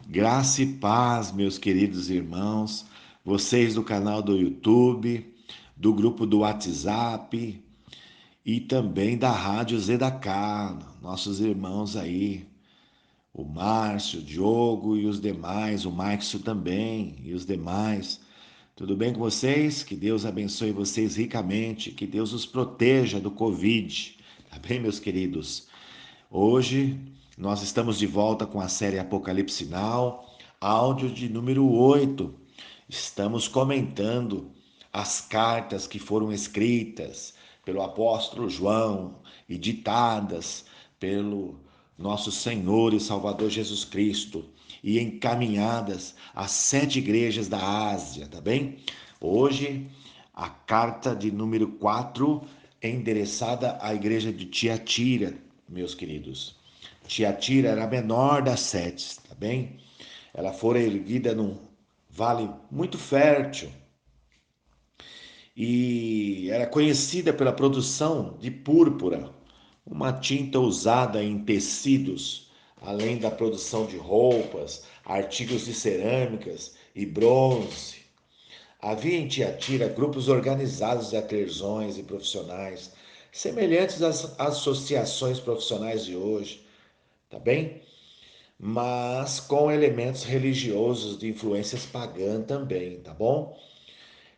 Graça e paz, meus queridos irmãos, vocês do canal do YouTube, do grupo do WhatsApp e também da Rádio ZDK, nossos irmãos aí, o Márcio, o Diogo e os demais, o Márcio também e os demais. Tudo bem com vocês? Que Deus abençoe vocês ricamente, que Deus os proteja do Covid, tá bem, meus queridos? Hoje nós estamos de volta com a série Apocalipse Now, áudio de número 8. Estamos comentando as cartas que foram escritas pelo apóstolo João e ditadas pelo nosso Senhor e Salvador Jesus Cristo e encaminhadas às 7 igrejas da Ásia, tá bem? Hoje, a carta de número 4 é endereçada à igreja de Tiatira, meus queridos. Tiatira era a menor das 7, tá bem? Ela fora erguida num vale muito fértil e era conhecida pela produção de púrpura, uma tinta usada em tecidos, além da produção de roupas, artigos de cerâmicas e bronze. Havia em Tiatira grupos organizados de artesãos e profissionais, semelhantes às associações profissionais de hoje, tá bem? Mas com elementos religiosos de influências pagãs também, tá bom?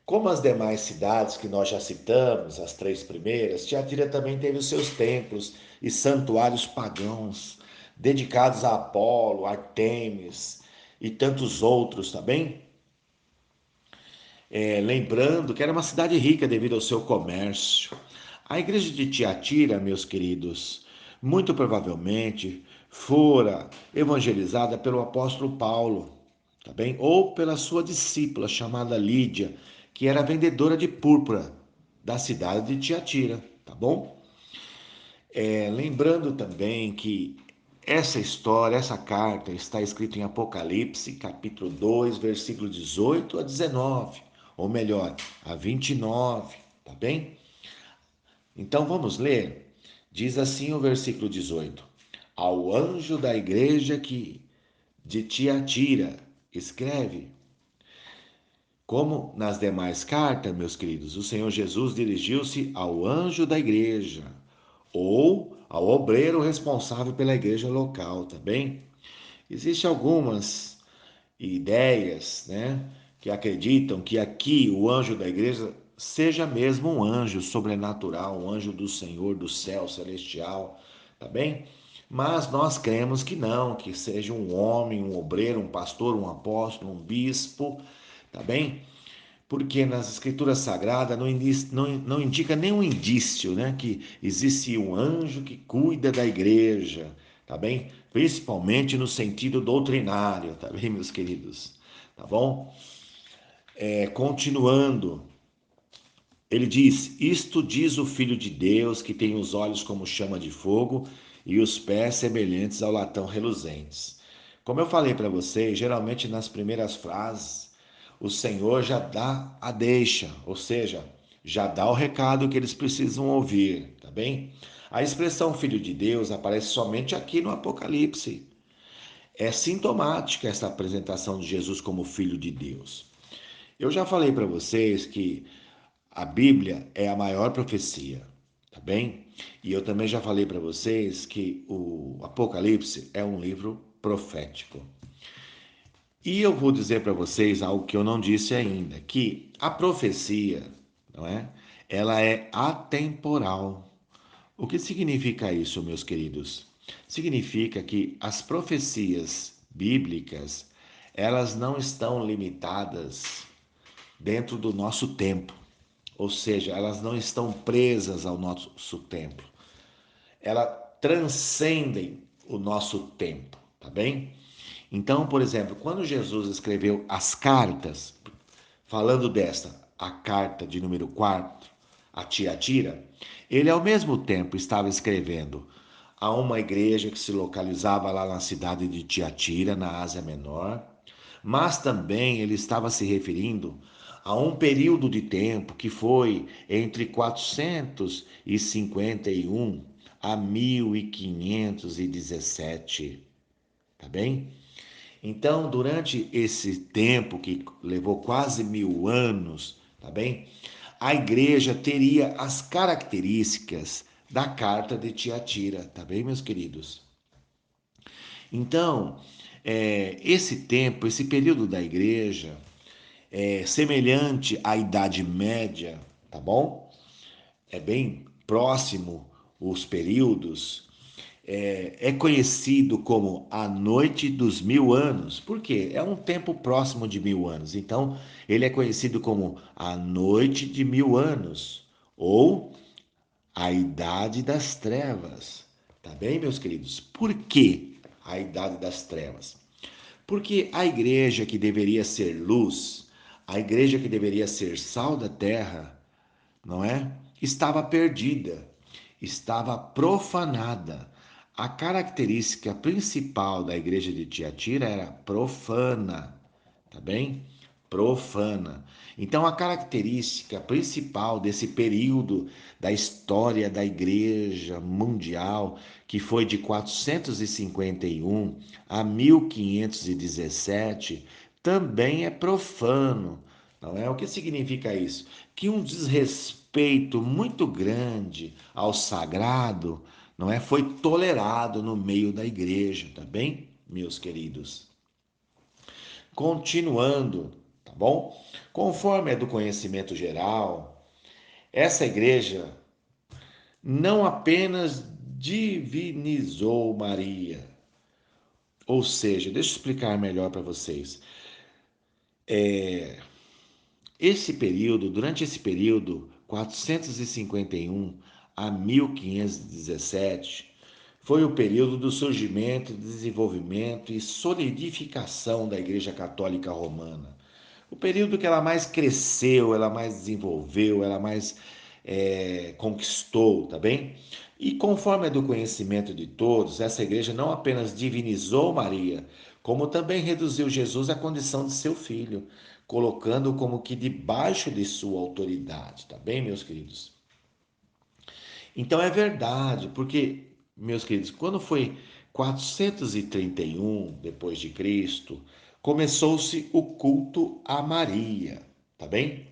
Como as demais cidades que nós já citamos, as 3 primeiras, Tiatira também teve os seus templos e santuários pagãos, dedicados a Apolo, Artemis e tantos outros, tá bem? Lembrando que era uma cidade rica devido ao seu comércio. A igreja de Tiatira, meus queridos, muito provavelmente fora evangelizada pelo apóstolo Paulo, tá bem? Ou pela sua discípula chamada Lídia, que era vendedora de púrpura da cidade de Tiatira, tá bom? Lembrando também que essa história, essa carta está escrita em Apocalipse, capítulo 2, versículo 18 a 19, ou melhor, a 29, tá bem? Então vamos ler. Diz assim o versículo 18: Ao anjo da igreja que de Tiatira escreve. Como nas demais cartas, meus queridos, o Senhor Jesus dirigiu-se ao anjo da igreja ou ao obreiro responsável pela igreja local, tá bem? Existem algumas ideias, né, que acreditam que aqui o anjo da igreja seja mesmo um anjo sobrenatural, um anjo do Senhor do céu celestial, tá bem? Mas nós cremos que não, que seja um homem, um obreiro, um pastor, um apóstolo, um bispo, tá bem? Porque nas escrituras sagradas não indica nenhum indício, né, que existe um anjo que cuida da igreja, tá bem? Principalmente no sentido doutrinário, tá bem, meus queridos? Tá bom? Continuando, ele diz: Isto diz o Filho de Deus, que tem os olhos como chama de fogo e os pés semelhantes ao latão reluzentes. Como eu falei para vocês, geralmente nas primeiras frases, o Senhor já dá a deixa, ou seja, já dá o recado que eles precisam ouvir, tá bem? A expressão Filho de Deus aparece somente aqui no Apocalipse. É sintomática essa apresentação de Jesus como Filho de Deus. Eu já falei para vocês que a Bíblia é a maior profecia, tá bem? E eu também já falei para vocês que o Apocalipse é um livro profético. E eu vou dizer para vocês algo que eu não disse ainda, que a profecia, não é? Ela é atemporal. O que significa isso, meus queridos? Significa que as profecias bíblicas, elas não estão limitadas dentro do nosso tempo. Ou seja, elas não estão presas ao nosso tempo. Elas transcendem o nosso tempo, tá bem? Então, por exemplo, quando Jesus escreveu as cartas, falando desta, a carta de número 4, a Tiatira, ele ao mesmo tempo estava escrevendo a uma igreja que se localizava lá na cidade de Tiatira, na Ásia Menor, mas também ele estava se referindo a um período de tempo que foi entre 451 a 1517, tá bem? Então, durante esse tempo que levou quase 1000 anos, tá bem? A igreja teria as características da carta de Tiatira, tá bem, meus queridos? Então, esse tempo, esse período da igreja é semelhante à Idade Média, tá bom? É bem próximo os períodos. É conhecido como a Noite dos 1000 anos. Por quê? É um tempo próximo de 1000 anos. Então, ele é conhecido como a Noite de 1000 anos ou a Idade das Trevas. Tá bem, meus queridos? Por que a Idade das Trevas? Porque a igreja que deveria ser luz, a igreja que deveria ser sal da terra, não é? Estava perdida, estava profanada. A característica principal da igreja de Tiatira era profana, tá bem? Profana. Então, a característica principal desse período da história da igreja mundial, que foi de 451 a 1517, também é profano. Não é? O que significa isso? Que um desrespeito muito grande ao sagrado, não é, foi tolerado no meio da igreja, tá bem, meus queridos? Continuando, tá bom? Conforme é do conhecimento geral, essa igreja não apenas divinizou Maria, ou seja, deixa eu explicar melhor para vocês. Durante esse período, 451 a 1517, foi o período do surgimento, desenvolvimento e solidificação da Igreja Católica Romana. O período que ela mais cresceu, ela mais desenvolveu, ela mais conquistou, tá bem? E conforme é do conhecimento de todos, essa igreja não apenas divinizou Maria, como também reduziu Jesus à condição de seu filho, colocando-o como que debaixo de sua autoridade, tá bem, meus queridos? Então é verdade, porque, meus queridos, quando foi 431 depois de Cristo, começou-se o culto a Maria, tá bem?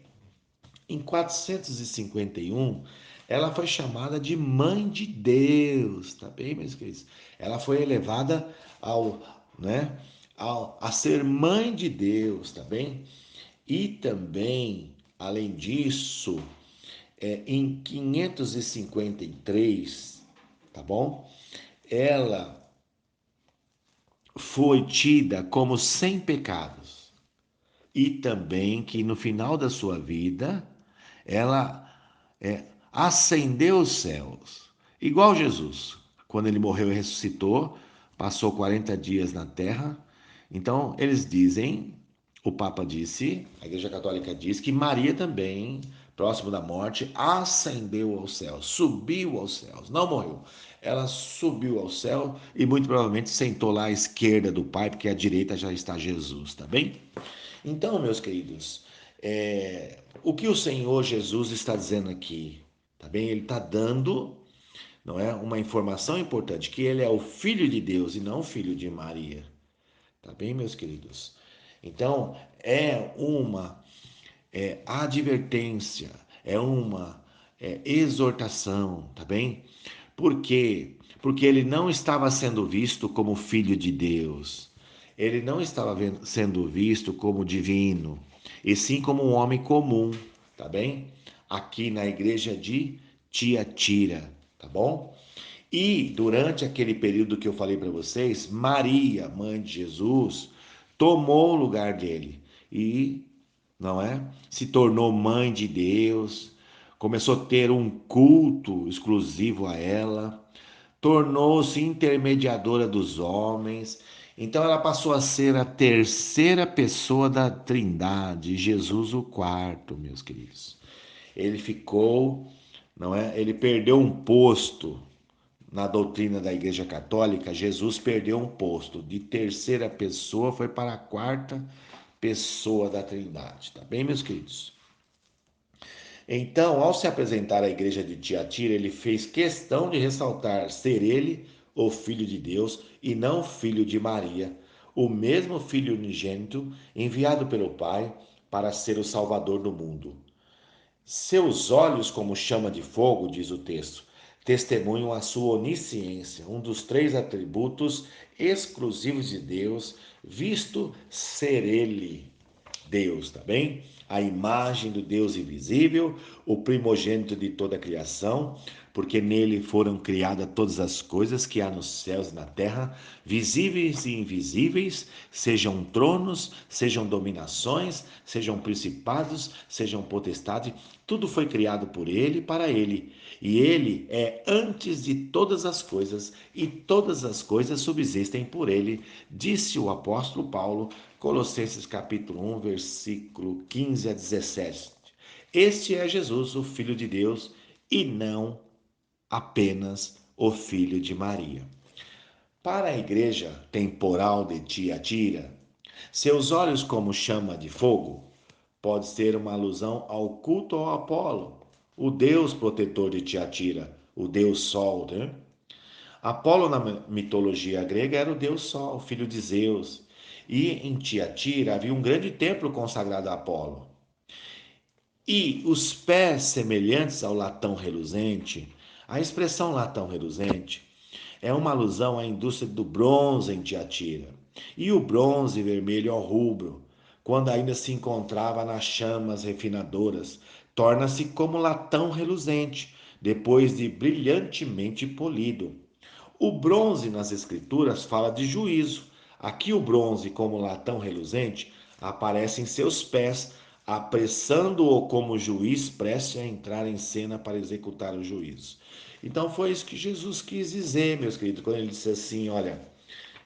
Em 451, ela foi chamada de Mãe de Deus, tá bem, meus queridos? Ela foi elevada ao, né, a ser Mãe de Deus, tá bem? E também, além disso, em 553, tá bom? Ela foi tida como sem pecados. E também que no final da sua vida, ela ascendeu os céus. Igual Jesus, quando ele morreu e ressuscitou, passou 40 dias na terra. Então, eles dizem, o Papa disse, a Igreja Católica diz que Maria também, próximo da morte, ascendeu aos céus, subiu aos céus, não morreu. Ela subiu ao céu e muito provavelmente sentou lá à esquerda do Pai, porque à direita já está Jesus, tá bem? Então, meus queridos, o que o Senhor Jesus está dizendo aqui, tá bem? Ele está dando, não é, uma informação importante, que ele é o Filho de Deus e não o Filho de Maria, tá bem, meus queridos? Então, é uma advertência, é uma exortação, tá bem? Por quê? Porque ele não estava sendo visto como filho de Deus. Ele não estava sendo visto como divino, e sim como um homem comum, tá bem? Aqui na igreja de Tiatira, tá bom? E durante aquele período que eu falei para vocês, Maria, mãe de Jesus, tomou o lugar dele e, não é? Se tornou mãe de Deus, começou a ter um culto exclusivo a ela, tornou-se intermediadora dos homens. Então ela passou a ser a terceira pessoa da Trindade, Jesus o quarto, meus queridos. Ele ficou, não é? Ele perdeu um posto na doutrina da Igreja Católica. Jesus perdeu um posto de terceira pessoa, foi para a quarta pessoa da Trindade, tá bem, meus queridos? Então, ao se apresentar à igreja de Tiatira, ele fez questão de ressaltar ser ele o Filho de Deus e não filho de Maria, o mesmo Filho unigênito enviado pelo Pai para ser o Salvador do mundo. Seus olhos, como chama de fogo, diz o texto, testemunham a sua onisciência, um dos três atributos exclusivos de Deus, visto ser Ele Deus, tá bem? A imagem do Deus invisível, o primogênito de toda a criação, porque nele foram criadas todas as coisas que há nos céus e na terra, visíveis e invisíveis, sejam tronos, sejam dominações, sejam principados, sejam potestades, tudo foi criado por ele e para ele. E ele é antes de todas as coisas, e todas as coisas subsistem por ele, disse o apóstolo Paulo, Colossenses capítulo 1, versículo 15 a 17. Este é Jesus, o Filho de Deus, e não apenas o filho de Maria. Para a igreja temporal de Tiatira, seus olhos como chama de fogo pode ser uma alusão ao culto ao Apolo, o deus protetor de Tiatira, o deus Sol, né? Apolo na mitologia grega era o deus Sol, filho de Zeus. E em Tiatira havia um grande templo consagrado a Apolo. E os pés semelhantes ao latão reluzente, a expressão latão reluzente é uma alusão à indústria do bronze em Tiatira. E o bronze vermelho ao rubro, quando ainda se encontrava nas chamas refinadoras, torna-se como latão reluzente, depois de brilhantemente polido. O bronze nas escrituras fala de juízo. Aqui o bronze, como latão reluzente, aparece em seus pés, apressando-o como juiz prestes a entrar em cena para executar o juízo. Então foi isso que Jesus quis dizer, meus queridos, quando ele disse assim: olha,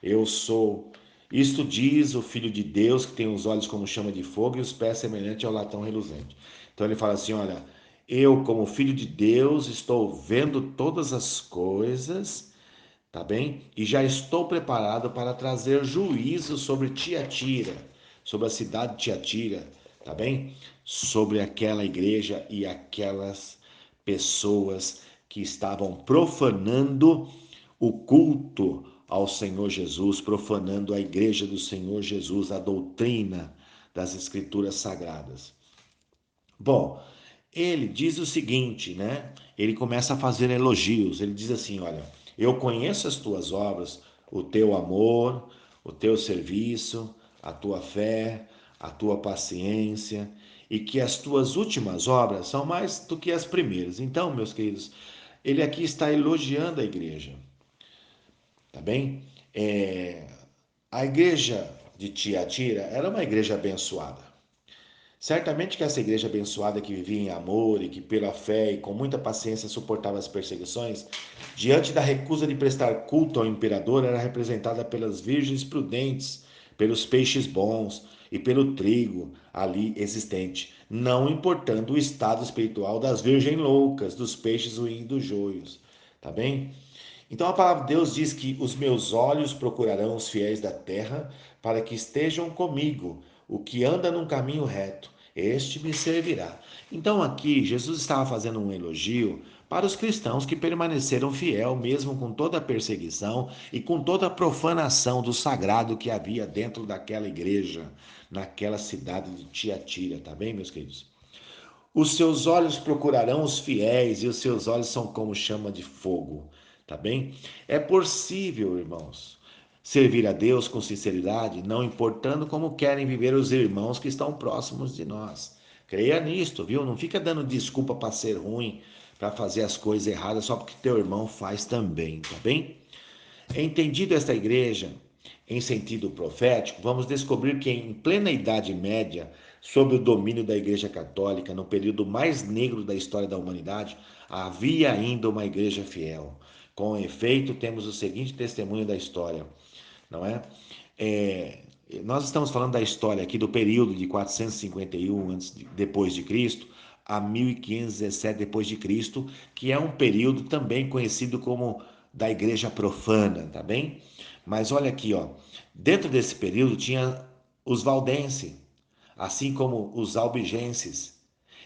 eu sou. Isto diz o Filho de Deus, que tem os olhos como chama de fogo e os pés semelhantes ao latão reluzente. Então ele fala assim: olha, eu, como Filho de Deus, estou vendo todas as coisas, tá bem? E já estou preparado para trazer juízo sobre Tiatira, sobre a cidade de Tiatira, tá bem? Sobre aquela igreja e aquelas pessoas que estavam profanando o culto ao Senhor Jesus, profanando a igreja do Senhor Jesus, a doutrina das escrituras sagradas. Bom, ele diz o seguinte, né? Ele começa a fazer elogios. Ele diz assim: olha, eu conheço as tuas obras, o teu amor, o teu serviço, a tua fé, a tua paciência, e que as tuas últimas obras são mais do que as primeiras. Então, meus queridos, ele aqui está elogiando a igreja, tá bem? A igreja de Tiatira era uma igreja abençoada. Certamente que essa igreja abençoada que vivia em amor e que pela fé e com muita paciência suportava as perseguições, diante da recusa de prestar culto ao imperador, era representada pelas virgens prudentes, pelos peixes bons e pelo trigo ali existente, não importando o estado espiritual das virgens loucas, dos peixes ruins e dos joios. Tá bem? Então a palavra de Deus diz que os meus olhos procurarão os fiéis da terra para que estejam comigo. O que anda num caminho reto, este me servirá. Então aqui Jesus estava fazendo um elogio para os cristãos que permaneceram fiel mesmo com toda a perseguição e com toda a profanação do sagrado que havia dentro daquela igreja, naquela cidade de Tiatira, tá bem, meus queridos? Os seus olhos procurarão os fiéis e os seus olhos são como chama de fogo, tá bem? É possível, irmãos, servir a Deus com sinceridade, não importando como querem viver os irmãos que estão próximos de nós. Creia nisto, viu? Não fica dando desculpa para ser ruim, para fazer as coisas erradas só porque teu irmão faz também, tá bem? Entendido esta igreja em sentido profético, vamos descobrir que em plena Idade Média, sob o domínio da Igreja Católica, no período mais negro da história da humanidade, havia ainda uma igreja fiel. Com efeito, temos o seguinte testemunho da história, não é? É, nós estamos falando da história aqui do período de 451 depois de Cristo a 1517 depois de Cristo, que é um período também conhecido como da Igreja Profana, tá bem? Mas olha aqui, ó, dentro desse período tinha os valdenses, assim como os albigenses.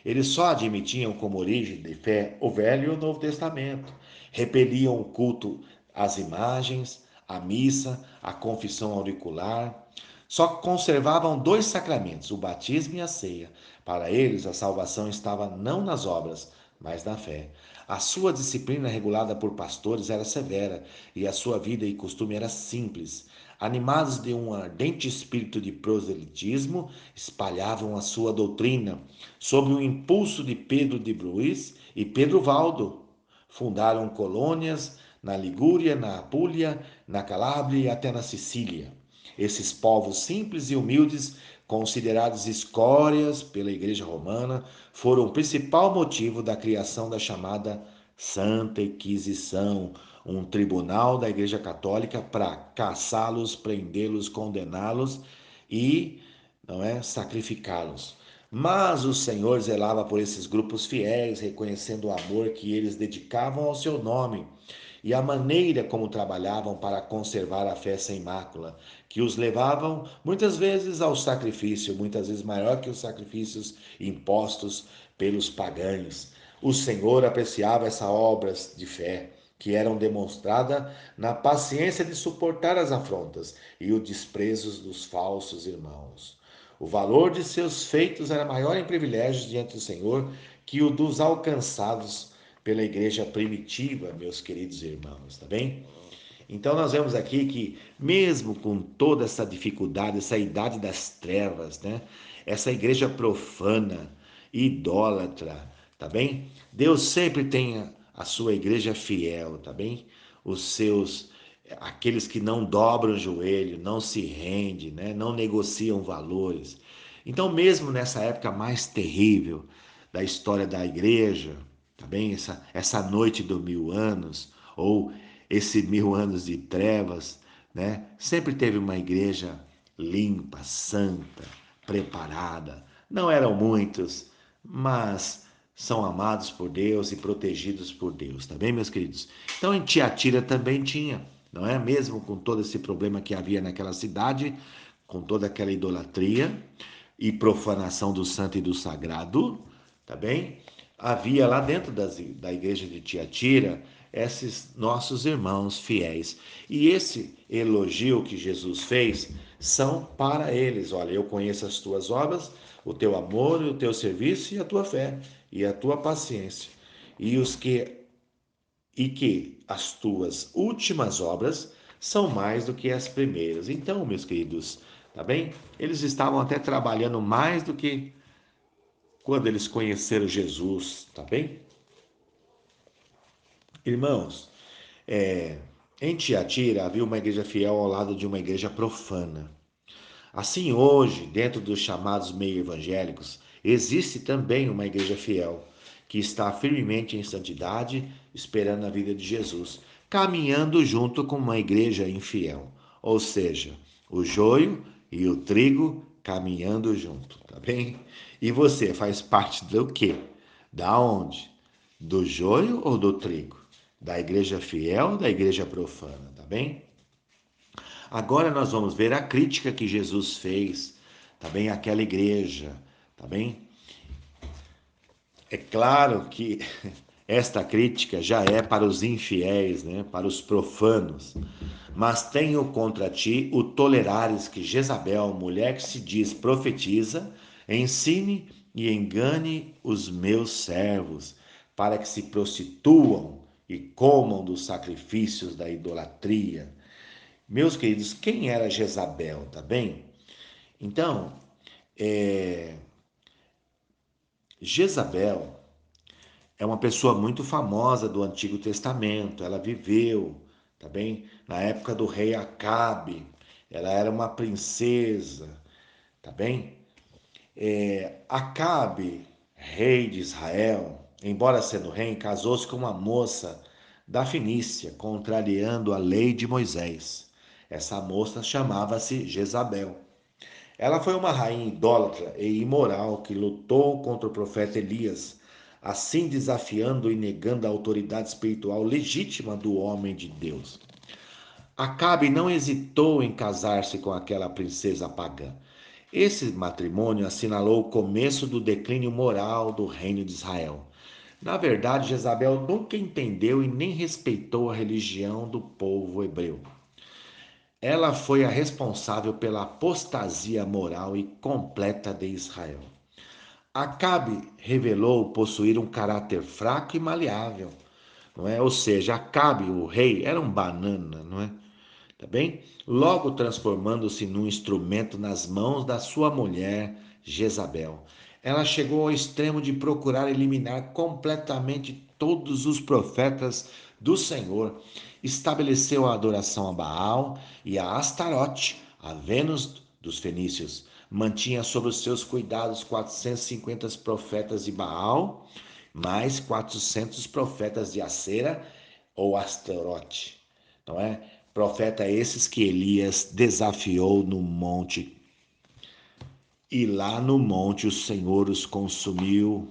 Eles só admitiam como origem de fé o Velho e o Novo Testamento, repeliam o culto às imagens, a missa, a confissão auricular. Só conservavam dois sacramentos, o batismo e a ceia. Para eles, a salvação estava não nas obras, mas na fé. A sua disciplina, regulada por pastores, era severa e a sua vida e costume era simples. Animados de um ardente espírito de proselitismo, espalhavam a sua doutrina. Sob o impulso de Pedro de Bruis e Pedro Valdo, fundaram colônias na Ligúria, na Apulia, na Calábria e até na Sicília. Esses povos simples e humildes, considerados escórias pela Igreja Romana, foram o principal motivo da criação da chamada Santa Inquisição, um tribunal da Igreja Católica para caçá-los, prendê-los, condená-los e, não é, sacrificá-los. Mas o Senhor zelava por esses grupos fiéis, reconhecendo o amor que eles dedicavam ao seu nome e a maneira como trabalhavam para conservar a fé sem mácula, que os levavam muitas vezes ao sacrifício, muitas vezes maior que os sacrifícios impostos pelos pagãos. O Senhor apreciava essas obras de fé, que eram demonstradas na paciência de suportar as afrontas e os desprezos dos falsos irmãos. O valor de seus feitos era maior em privilégios diante do Senhor que o dos alcançados pela igreja primitiva, meus queridos irmãos, tá bem? Então nós vemos aqui que mesmo com toda essa dificuldade, essa idade das trevas, né? Essa igreja profana, idólatra, tá bem? Deus sempre tem a sua igreja fiel, tá bem? Os seus aqueles que não dobram o joelho, não se rendem, né? Não negociam valores. Então mesmo nessa época mais terrível da história da igreja, tá bem? Essa noite do 1000 anos, ou esse 1000 anos de trevas, né? Sempre teve uma igreja limpa, santa, preparada. Não eram muitos, mas são amados por Deus e protegidos por Deus, tá bem, meus queridos? Então em Tiatira também tinha, não é? Mesmo com todo esse problema que havia naquela cidade, com toda aquela idolatria e profanação do santo e do sagrado, tá bem? Havia lá dentro da igreja de Tiatira esses nossos irmãos fiéis. E esse elogio que Jesus fez são para eles. Olha, eu conheço as tuas obras, o teu amor, o teu serviço e a tua fé e a tua paciência. E os que as tuas últimas obras são mais do que as primeiras. Então, meus queridos, tá bem? Eles estavam até trabalhando mais do que quando eles conheceram Jesus, tá bem? Irmãos, em Tiatira havia uma igreja fiel ao lado de uma igreja profana. Assim, hoje, dentro dos chamados meio evangélicos, existe também uma igreja fiel, que está firmemente em santidade, esperando a vida de Jesus, caminhando junto com uma igreja infiel. Ou seja, o joio e o trigo caminhando junto, tá bem? E você faz parte do quê? Da onde? Do joio ou do trigo? Da igreja fiel ou da igreja profana, tá bem? Agora nós vamos ver a crítica que Jesus fez, tá bem? Àquela igreja, tá bem? É claro que esta crítica já é para os infiéis, né? Para os profanos. Mas tenho contra ti o tolerares que Jezabel, mulher que se diz profetiza, ensine e engane os meus servos, para que se prostituam e comam dos sacrifícios da idolatria. Meus queridos, quem era Jezabel, tá bem? Então, Jezabel é uma pessoa muito famosa do Antigo Testamento. Ela viveu, tá bem? Na época do rei Acabe. Ela era uma princesa, tá bem? Acabe, rei de Israel, embora sendo rei, casou-se com uma moça da Fenícia, contrariando a lei de Moisés. Essa moça chamava-se Jezabel. Ela foi uma rainha idólatra e imoral que lutou contra o profeta Elias, assim desafiando e negando a autoridade espiritual legítima do homem de Deus. Acabe não hesitou em casar-se com aquela princesa pagã. Esse matrimônio assinalou o começo do declínio moral do reino de Israel. Na verdade, Jezabel nunca entendeu e nem respeitou a religião do povo hebreu. Ela foi a responsável pela apostasia moral e completa de Israel. Acabe revelou possuir um caráter fraco e maleável, não é? Ou seja, Acabe, o rei, era um banana, não é? Tá bem? Logo transformando-se num instrumento nas mãos da sua mulher, Jezabel. Ela chegou ao extremo de procurar eliminar completamente todos os profetas do Senhor. Estabeleceu a adoração a Baal e a Astarote, a Vênus dos fenícios. Mantinha sob os seus cuidados 450 profetas de Baal, mais 400 profetas de Acera ou Astarote, não é? Profeta esses que Elias desafiou no monte. E lá no monte o Senhor os consumiu.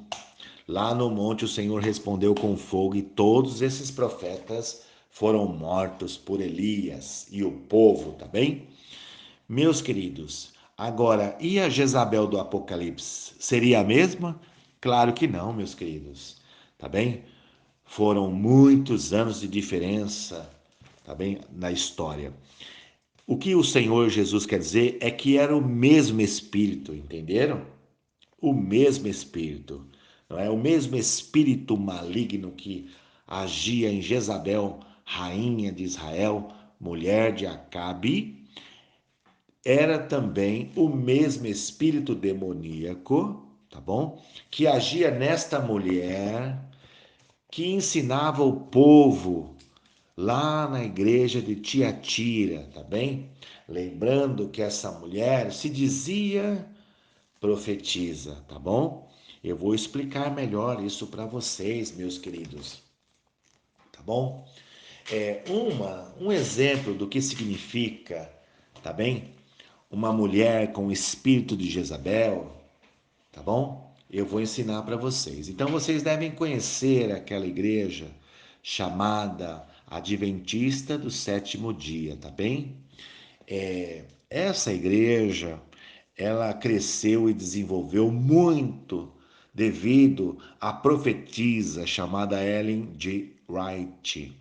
Lá no monte o Senhor respondeu com fogo, e todos esses profetas foram mortos por Elias e o povo, tá bem? Meus queridos, agora, e a Jezabel do Apocalipse? Seria a mesma? Claro que não, meus queridos, tá bem? Foram muitos anos de diferença, tá bem, na história. O que o Senhor Jesus quer dizer é que era o mesmo Espírito, entenderam? O mesmo Espírito, não é? O mesmo Espírito maligno que agia em Jezabel, rainha de Israel, mulher de Acabe, era também o mesmo espírito demoníaco, tá bom? Que agia nesta mulher, que ensinava o povo lá na igreja de Tiatira, tá bem? Lembrando que essa mulher se dizia profetiza, tá bom? Eu vou explicar melhor isso para vocês, meus queridos, tá bom? Um exemplo do que significa, tá bem? Uma mulher com o espírito de Jezabel, tá bom? Eu vou ensinar para vocês. Então vocês devem conhecer aquela igreja chamada Adventista do Sétimo Dia, tá bem? Essa igreja, ela cresceu e desenvolveu muito devido à profetisa chamada Ellen G. White,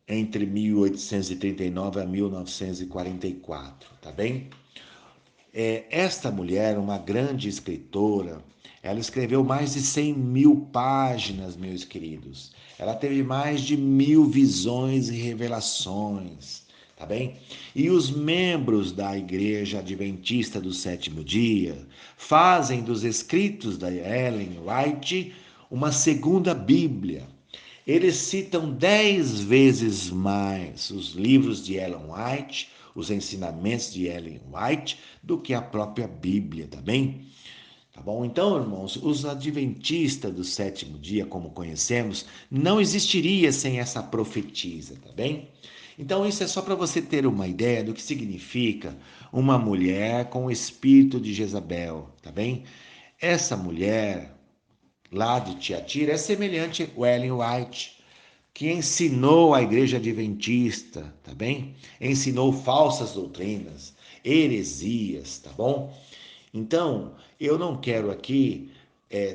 entre 1839 a 1944, tá bem? Esta mulher, uma grande escritora, ela escreveu mais de 100 mil páginas, meus queridos. Ela teve mais de 1000 visões e revelações, tá bem? E os membros da Igreja Adventista do Sétimo Dia fazem dos escritos da Ellen White uma segunda Bíblia. Eles citam 10 vezes mais os livros de Ellen White, os ensinamentos de Ellen White, do que a própria Bíblia, tá bem? Tá bom? Então, irmãos, os adventistas do sétimo dia, como conhecemos, não existiria sem essa profetisa, tá bem? Então, isso é só para você ter uma ideia do que significa uma mulher com o espírito de Jezabel, tá bem? Essa mulher lá de Tiatira é semelhante a Ellen White, que ensinou a igreja adventista, tá bem? Ensinou falsas doutrinas, heresias, tá bom? Então, eu não quero aqui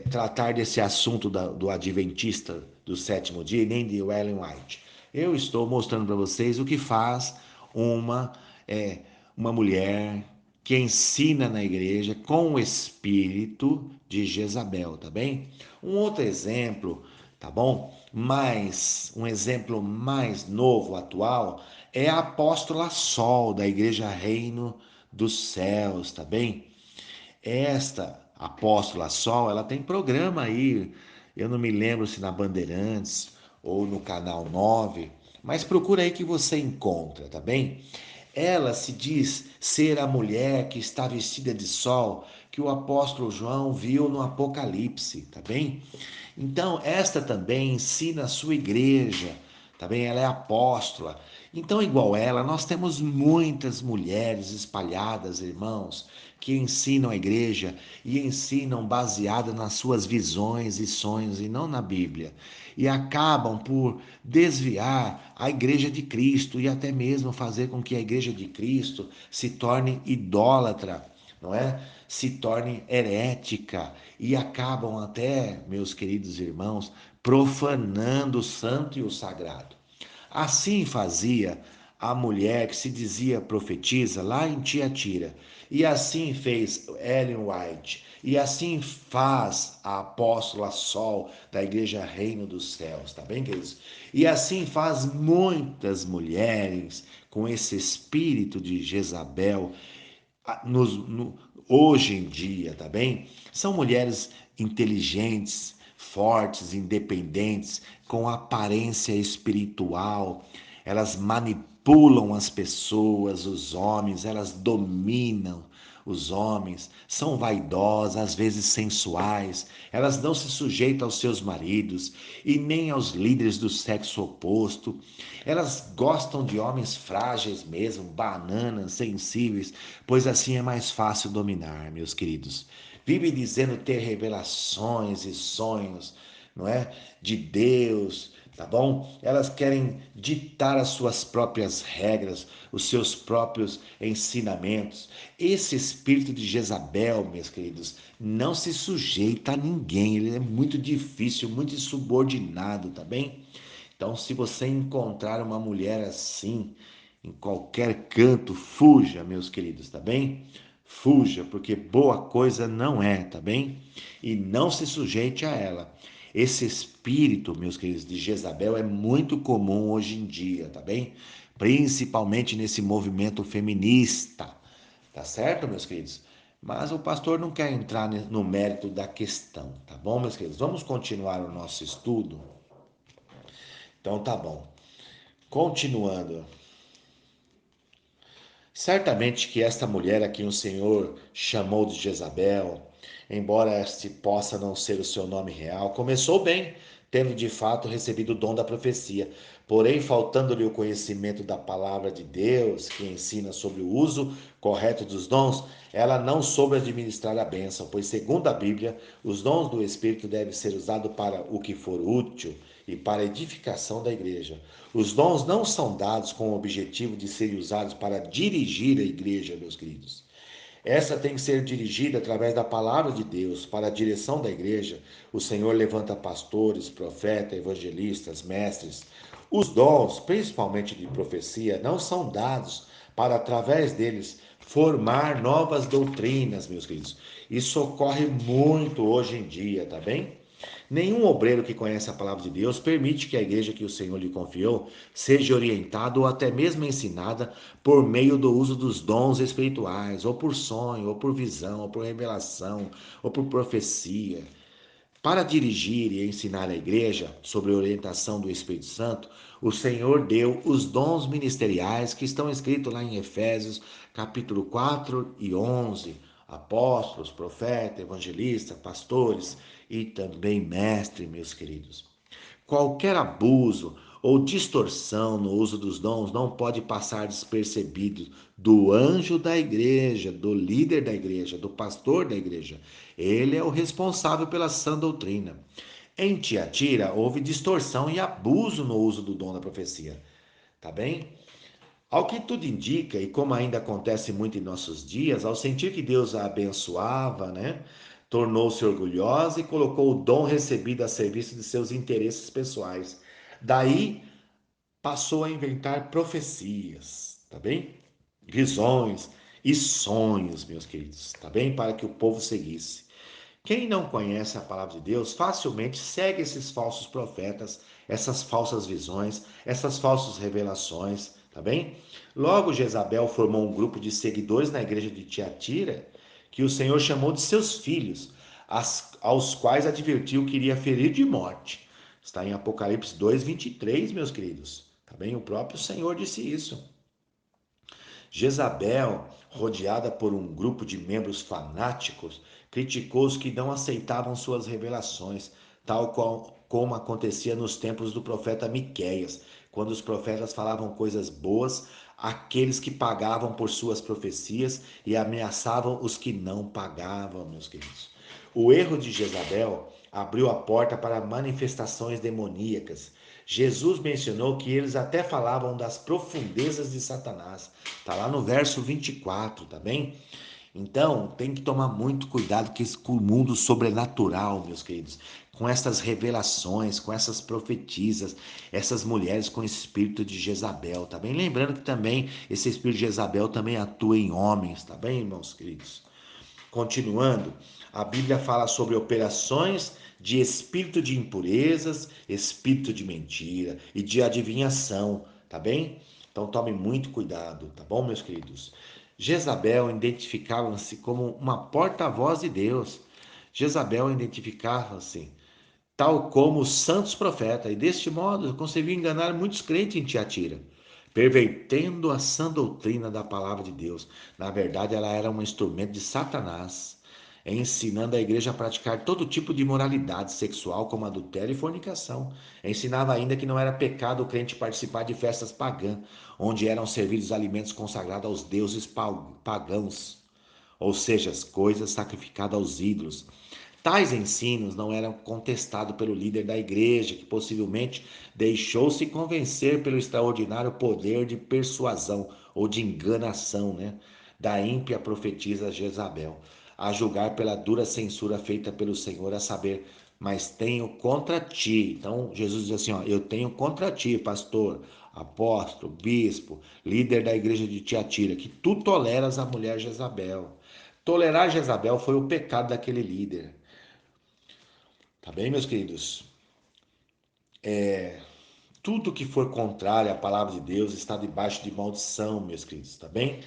tratar desse assunto do adventista do sétimo dia, nem de Ellen White. Eu estou mostrando para vocês o que faz uma, é, uma mulher que ensina na igreja com o espírito de Jezabel, tá bem? Um outro exemplo, tá bom? Mais um exemplo mais novo, atual, é a apóstola Sol da Igreja Reino dos Céus, tá bem? Esta apóstola Sol, ela tem programa aí, eu não me lembro se na Bandeirantes ou no Canal 9, mas procura aí que você encontra, tá bem? Ela se diz ser a mulher que está vestida de sol, que o apóstolo João viu no Apocalipse, tá bem? Então, esta também ensina a sua igreja, tá bem? Ela é apóstola. Então, igual ela, nós temos muitas mulheres espalhadas, irmãos, que ensinam a igreja e ensinam baseada nas suas visões e sonhos e não na Bíblia. E acabam por desviar a igreja de Cristo e até mesmo fazer com que a igreja de Cristo se torne idólatra, não é? Se torne herética e acabam até, meus queridos irmãos, profanando o santo e o sagrado. Assim fazia a mulher que se dizia profetisa lá em Tiatira. E assim fez Ellen White. E assim faz a apóstola Sol da Igreja Reino dos Céus, tá bem, queridos? E assim faz muitas mulheres com esse espírito de Jezabel hoje em dia, tá bem? São mulheres inteligentes, fortes, independentes, com aparência espiritual. Elas manipulam as pessoas, os homens, elas dominam os homens, são vaidosas, às vezes sensuais, elas não se sujeitam aos seus maridos e nem aos líderes do sexo oposto. Elas gostam de homens frágeis mesmo, bananas, sensíveis, pois assim é mais fácil dominar, meus queridos. Vive dizendo ter revelações e sonhos, não é? De Deus, tá bom? Elas querem ditar as suas próprias regras, os seus próprios ensinamentos. Esse espírito de Jezabel, meus queridos, não se sujeita a ninguém. Ele é muito difícil, muito insubordinado, tá bem? Então, se você encontrar uma mulher assim, em qualquer canto, fuja, meus queridos, tá bem? Fuja, porque boa coisa não é, tá bem? E não se sujeite a ela. Esse espírito, meus queridos, de Jezabel é muito comum hoje em dia, tá bem? Principalmente nesse movimento feminista, tá certo, meus queridos? Mas o pastor não quer entrar no mérito da questão, tá bom, meus queridos? Vamos continuar o nosso estudo? Então tá bom. Continuando. Certamente que esta mulher a quem o Senhor chamou de Jezabel, embora este possa não ser o seu nome real, começou bem, tendo de fato recebido o dom da profecia. Porém, faltando-lhe o conhecimento da palavra de Deus, que ensina sobre o uso correto dos dons, ela não soube administrar a bênção, pois, segundo a Bíblia, os dons do Espírito devem ser usados para o que for útil e para a edificação da igreja. Os dons não são dados com o objetivo de serem usados para dirigir a igreja, meus queridos. Essa tem que ser dirigida através da palavra de Deus para a direção da igreja. O Senhor levanta pastores, profetas, evangelistas, mestres. Os dons, principalmente de profecia, não são dados para, através deles, formar novas doutrinas, meus queridos. Isso ocorre muito hoje em dia, tá bem? Nenhum obreiro que conhece a palavra de Deus permite que a igreja que o Senhor lhe confiou seja orientada ou até mesmo ensinada por meio do uso dos dons espirituais, ou por sonho, ou por visão, ou por revelação, ou por profecia. Para dirigir e ensinar a igreja sobre a orientação do Espírito Santo, o Senhor deu os dons ministeriais que estão escritos lá em Efésios, capítulo 4 e 11. Apóstolos, profetas, evangelistas, pastores e também mestre, meus queridos. Qualquer abuso ou distorção no uso dos dons não pode passar despercebido do anjo da igreja, do líder da igreja, do pastor da igreja. Ele é o responsável pela sã doutrina. Em Tiatira, houve distorção e abuso no uso do dom da profecia. Tá bem? Ao que tudo indica, e como ainda acontece muito em nossos dias, ao sentir que Deus a abençoava, né, tornou-se orgulhosa e colocou o dom recebido a serviço de seus interesses pessoais. Daí passou a inventar profecias, tá bem? Visões e sonhos, meus queridos, tá bem? Para que o povo seguisse. Quem não conhece a palavra de Deus facilmente segue esses falsos profetas, essas falsas visões, essas falsas revelações, tá bem? Logo, Jezabel formou um grupo de seguidores na igreja de Tiatira, que o Senhor chamou de seus filhos, aos quais advertiu que iria ferir de morte. Está em Apocalipse 2:23, meus queridos. Tá bem? O próprio Senhor disse isso. Jezabel, rodeada por um grupo de membros fanáticos, criticou os que não aceitavam suas revelações, tal como acontecia nos tempos do profeta Miqueias, quando os profetas falavam coisas boas àqueles que pagavam por suas profecias e ameaçavam os que não pagavam, meus queridos. O erro de Jezabel abriu a porta para manifestações demoníacas. Jesus mencionou que eles até falavam das profundezas de Satanás. Está lá no verso 24, tá bem? Então, tem que tomar muito cuidado com o mundo sobrenatural, meus queridos, com essas revelações, com essas profetisas, essas mulheres com espírito de Jezabel, tá bem? Lembrando que também esse espírito de Jezabel também atua em homens, tá bem, irmãos queridos? Continuando, a Bíblia fala sobre operações de espírito de impurezas, espírito de mentira e de adivinhação, tá bem? Então tome muito cuidado, tá bom, meus queridos? Jezabel identificava-se como uma porta-voz de Deus. Jezabel identificava-se tal como os santos profetas, e deste modo conseguiu enganar muitos crentes em Tiatira, pervertendo a sã doutrina da palavra de Deus. Na verdade, ela era um instrumento de Satanás, ensinando a igreja a praticar todo tipo de imoralidade sexual, como adultério e fornicação. Ensinava ainda que não era pecado o crente participar de festas pagãs, onde eram servidos alimentos consagrados aos deuses pagãos, ou seja, as coisas sacrificadas aos ídolos. Tais ensinos não eram contestados pelo líder da igreja, que possivelmente deixou-se convencer pelo extraordinário poder de persuasão ou de enganação, né, da ímpia profetisa Jezabel, a julgar pela dura censura feita pelo Senhor, a saber, mas tenho contra ti. Então Jesus diz assim, ó, eu tenho contra ti, pastor, apóstolo, bispo, líder da igreja de Tiatira, que tu toleras a mulher Jezabel. Tolerar Jezabel foi o pecado daquele líder. Tá bem, meus queridos? Tudo que for contrário à palavra de Deus está debaixo de maldição, meus queridos, tá bem?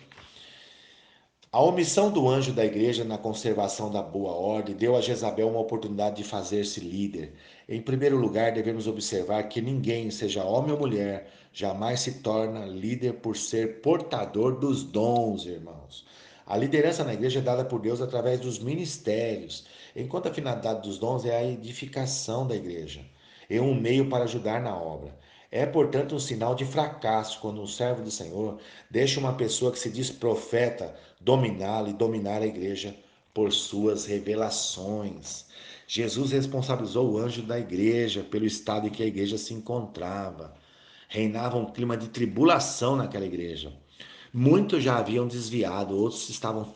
A omissão do anjo da igreja na conservação da boa ordem deu a Jezabel uma oportunidade de fazer-se líder. Em primeiro lugar, devemos observar que ninguém, seja homem ou mulher, jamais se torna líder por ser portador dos dons, irmãos. A liderança na igreja é dada por Deus através dos ministérios, enquanto a finalidade dos dons é a edificação da igreja, é um meio para ajudar na obra. É, portanto, um sinal de fracasso quando um servo do Senhor deixa uma pessoa que se diz profeta dominá-la e dominar a igreja por suas revelações. Jesus responsabilizou o anjo da igreja pelo estado em que a igreja se encontrava. Reinava um clima de tribulação naquela igreja. Muitos já haviam desviado, outros estavam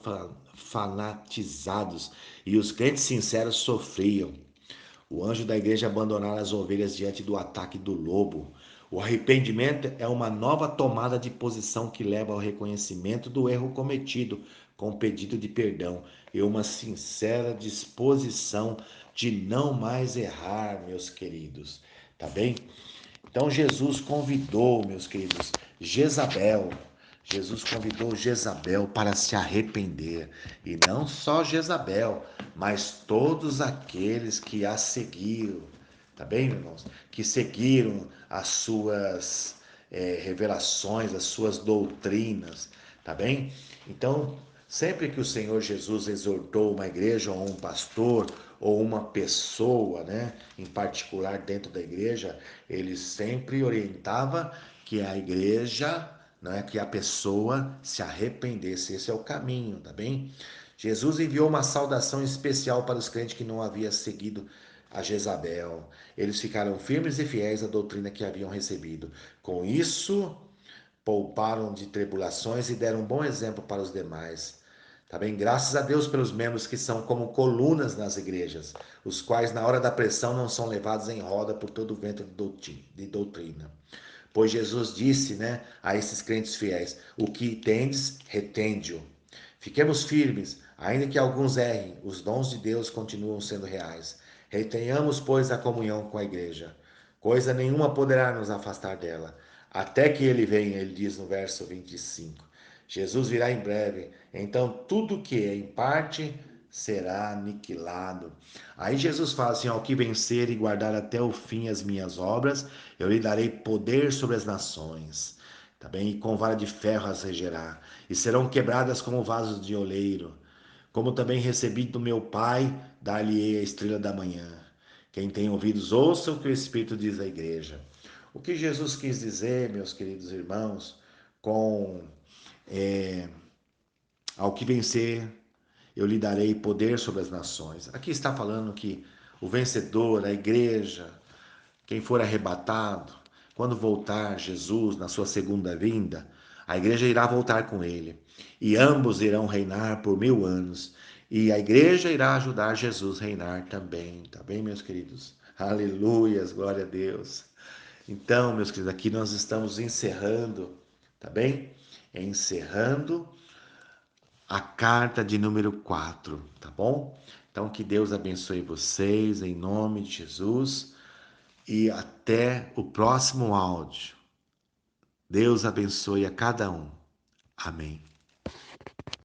fanatizados e os crentes sinceros sofriam. O anjo da igreja abandonara as ovelhas diante do ataque do lobo. O arrependimento é uma nova tomada de posição que leva ao reconhecimento do erro cometido, com pedido de perdão e uma sincera disposição de não mais errar, meus queridos. Tá bem? Então Jesus convidou, meus queridos, Jezabel. Jesus convidou Jezabel para se arrepender. E não só Jezabel, mas todos aqueles que a seguiram. Tá bem, irmãos? Que seguiram as suas revelações, as suas doutrinas. Tá bem? Então, sempre que o Senhor Jesus exortou uma igreja ou um pastor ou uma pessoa, né, em particular dentro da igreja, ele sempre orientava que a igreja, né, que a pessoa se arrependesse. Esse é o caminho, tá bem? Jesus enviou uma saudação especial para os crentes que não haviam seguido a Jezabel. Eles ficaram firmes e fiéis à doutrina que haviam recebido. Com isso, pouparam de tribulações e deram um bom exemplo para os demais. Tá bem? Graças a Deus pelos membros que são como colunas nas igrejas, os quais na hora da pressão não são levados em roda por todo o vento de doutrina. Pois Jesus disse, né, a esses crentes fiéis: o que tendes, retende-o. Fiquemos firmes, ainda que alguns errem, os dons de Deus continuam sendo reais. Retenhamos, pois, a comunhão com a igreja. Coisa nenhuma poderá nos afastar dela. Até que ele venha, ele diz no verso 25. Jesus virá em breve, então tudo que é em parte será aniquilado. Aí Jesus fala assim: ao que vencer e guardar até o fim as minhas obras, eu lhe darei poder sobre as nações. Tá bem? E com vara de ferro as regerá, e serão quebradas como vasos de oleiro. Como também recebi do meu Pai, dar-lhe-ei a estrela da manhã. Quem tem ouvidos, ouça o que o Espírito diz à igreja. O que Jesus quis dizer, meus queridos irmãos, com ao que vencer, eu lhe darei poder sobre as nações. Aqui está falando que o vencedor, a igreja, quem for arrebatado, quando voltar Jesus na sua segunda vinda, A igreja irá voltar com ele, e ambos irão reinar por 1000 anos. E a igreja irá ajudar Jesus a reinar também, tá bem, meus queridos? Aleluias, glória a Deus. Então, meus queridos, aqui nós estamos encerrando, tá bem? Encerrando a carta de número 4, tá bom? Então, que Deus abençoe vocês, em nome de Jesus, e até o próximo áudio. Deus abençoe a cada um. Amém.